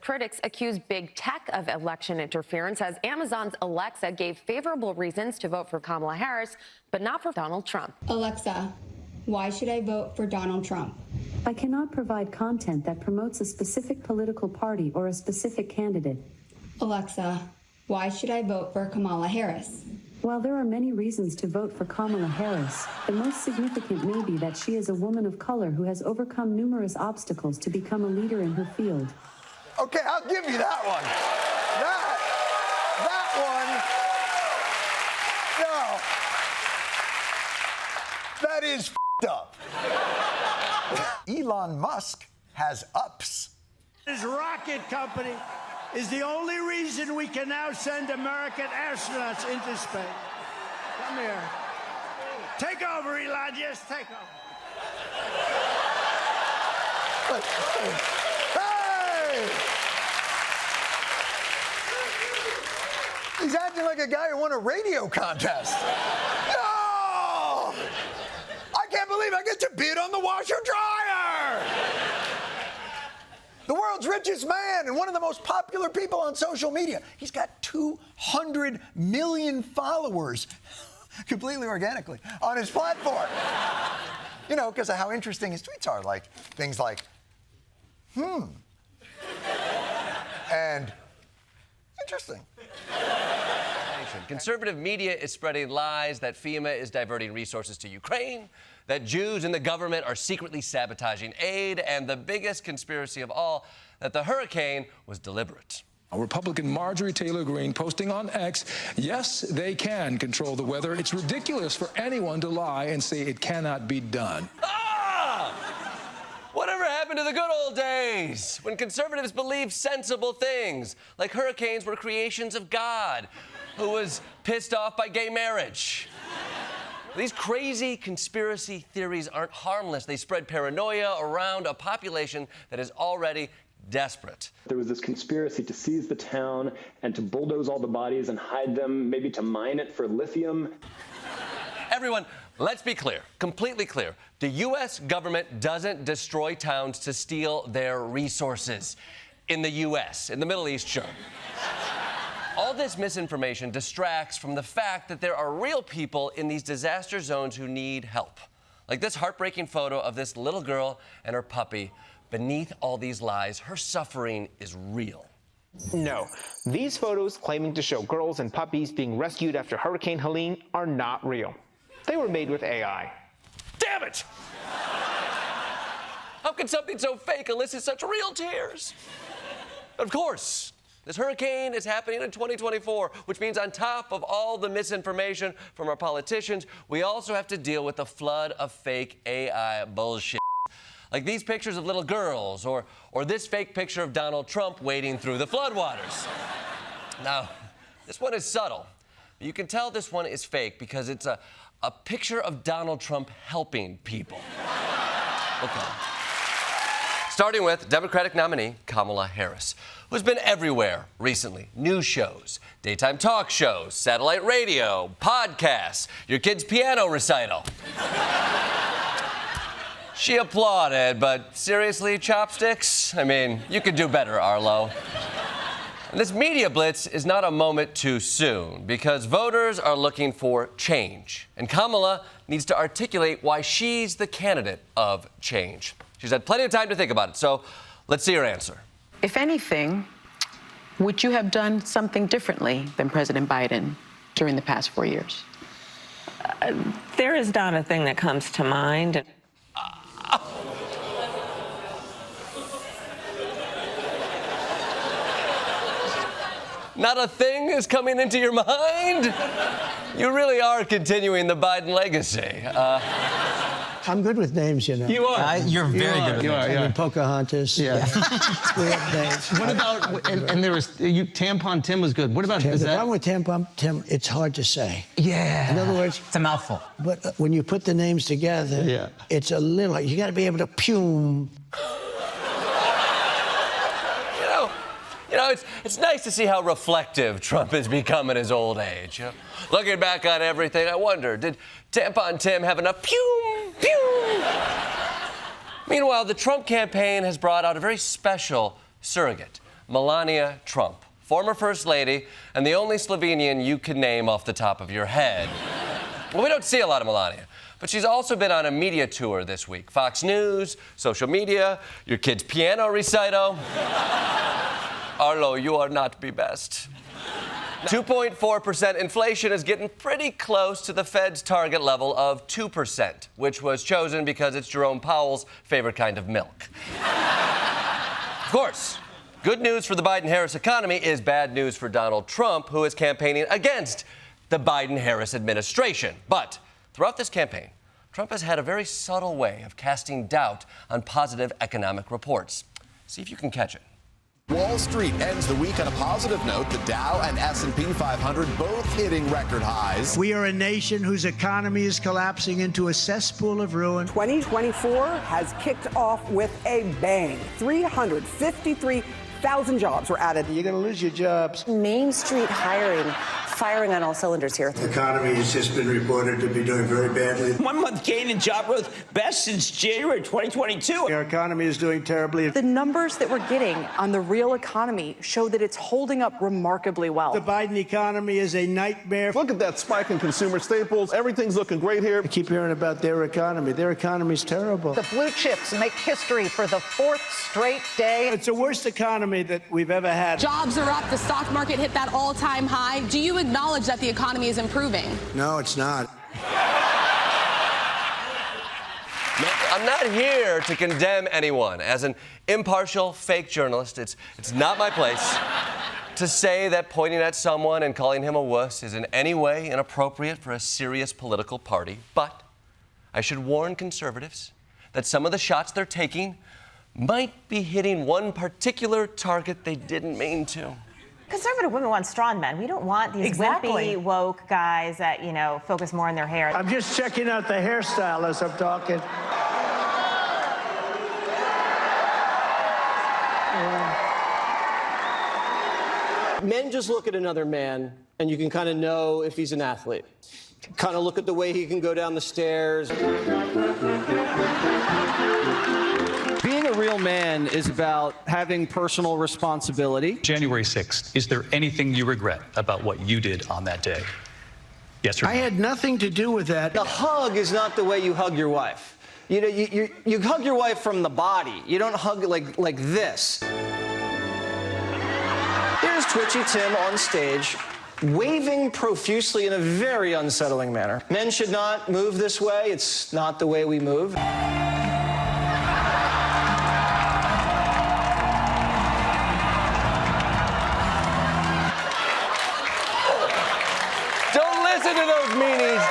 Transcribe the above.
critics accuse big tech of election interference as Amazon's Alexa gave favorable reasons to vote for Kamala Harris, but not for Donald Trump. Alexa, why should I vote for Donald Trump? I cannot provide content that promotes a specific political party or a specific candidate. Alexa, why should I vote for Kamala Harris? While there are many reasons to vote for Kamala Harris, the most significant may be that she is a woman of color who has overcome numerous obstacles to become a leader in her field. Okay, I'll give you that one. That one. No. That is f***ed up. Elon Musk has ups. His rocket company is the only reason we can now send American astronauts into space. Come here. Take over, Elon. Yes, take over. Hey! He's acting like a guy who won a radio contest. No! I can't believe I get to bid on the washer dryer! The world's richest man and one of the most popular people on social media. He's got 200 million followers, completely organically, on his platform. You know, because of how interesting his tweets are. Like, things like, and interesting. Conservative media is spreading lies that FEMA is diverting resources to Ukraine, that Jews in the government are secretly sabotaging aid, and the biggest conspiracy of all, that the hurricane was deliberate. Republican Marjorie Taylor Greene posting on X, yes, they can control the weather. It's ridiculous for anyone to lie and say it cannot be done. Whatever happened to the good old days when conservatives believed sensible things, like hurricanes were creations of God, who was pissed off by gay marriage? These crazy conspiracy theories aren't harmless. They spread paranoia around a population that is already desperate. There was this conspiracy to seize the town and to bulldoze all the bodies and hide them, maybe to mine it for lithium. Everyone, let's be clear, completely clear. The U.S. government doesn't destroy towns to steal their resources. In the U.S., in the Middle East, sure. All this misinformation distracts from the fact that there are real people in these disaster zones who need help. Like this heartbreaking photo of this little girl and her puppy. Beneath all these lies, her suffering is real. No, these photos claiming to show girls and puppies being rescued after Hurricane Helene are not real. They were made with AI. Damn it! How can something so fake elicit such real tears? Of course, this hurricane is happening in 2024, which means on top of all the misinformation from our politicians, we also have to deal with a flood of fake AI bullshit. Like these pictures of little girls, or this fake picture of Donald Trump wading through the floodwaters. Now, this one is subtle. You can tell this one is fake because it's a picture of Donald Trump helping people. Okay. Starting with Democratic nominee Kamala Harris, who's been everywhere recently. News shows, daytime talk shows, satellite radio, podcasts, your kid's piano recital. She applauded, but seriously, chopsticks? I mean, you could do better, Arlo. And this media blitz is not a moment too soon because voters are looking for change. And Kamala needs to articulate why she's the candidate of change. She's had plenty of time to think about it, so let's see her answer. If anything, would you have done something differently than President Biden during the past 4 years? There is not a thing that comes to mind. Not a thing is coming into your mind? You really are continuing the Biden legacy. I'm good with names, you know. You are. You're very good with names. I mean, Pocahontas. Yeah. We have names. What about, and there was, Tampon Tim was good. What about, the problem with Tampon Tim, it's hard to say. Yeah. In other words. It's a mouthful. But when you put the names together, it's a little, you got to be able to pume. You know, it's nice to see how reflective Trump has become in his old age. You know? Looking back on everything, I wonder, did Tampon Tim have enough pew? Meanwhile, the Trump campaign has brought out a very special surrogate, Melania Trump, former First Lady and the only Slovenian you can name off the top of your head. Well, we don't see a lot of Melania, but she's also been on a media tour this week. Fox News, social media, your kid's piano recital. Arlo, you are not be best. 2.4% inflation is getting pretty close to the Fed's target level of 2%, which was chosen because it's Jerome Powell's favorite kind of milk. Of course, good news for the Biden-Harris economy is bad news for Donald Trump, who is campaigning against the Biden-Harris administration. But throughout this campaign, Trump has had a very subtle way of casting doubt on positive economic reports. See if you can catch it. Wall Street ends the week on a positive note. The Dow and S&P 500 both hitting record highs. We are a nation whose economy is collapsing into a cesspool of ruin. 2024 has kicked off with a bang. 353,000 jobs were added. You're going to lose your jobs. Main Street hiring firing on all cylinders here. The economy has just been reported to be doing very badly. 1 month gain in job growth, best since January 2022. Our economy is doing terribly. The numbers that we're getting on the real economy show that it's holding up remarkably well. The Biden economy is a nightmare. Look at that spike in consumer staples. Everything's looking great here. I keep hearing about their economy. Their economy's terrible. The blue chips make history for the 4th straight day. It's the worst economy that we've ever had. Jobs are up. The stock market hit that all-time high. Do you acknowledge that the economy is improving? No, it's not. I'm not here to condemn anyone. As an impartial fake journalist, it's not my place to say that pointing at someone and calling him a wuss is in any way inappropriate for a serious political party. But I should warn conservatives that some of the shots they're taking might be hitting one particular target they didn't mean to. Conservative women want strong men. We don't want these wimpy, woke guys that, focus more on their hair. I'm just checking out the hairstyle as I'm talking. Men just look at another man, and you can kind of know if he's an athlete. Kind of look at the way he can go down the stairs. Being a real man is about having personal responsibility. January 6th, is there anything you regret about what you did on that day? Yes or no? I had nothing to do with that. The hug is not the way you hug your wife. You hug your wife from the body. You don't hug like this. Here's Twitchy Tim on stage, waving profusely in a very unsettling manner. Men should not move this way. It's not the way we move. Don't listen to those meanies.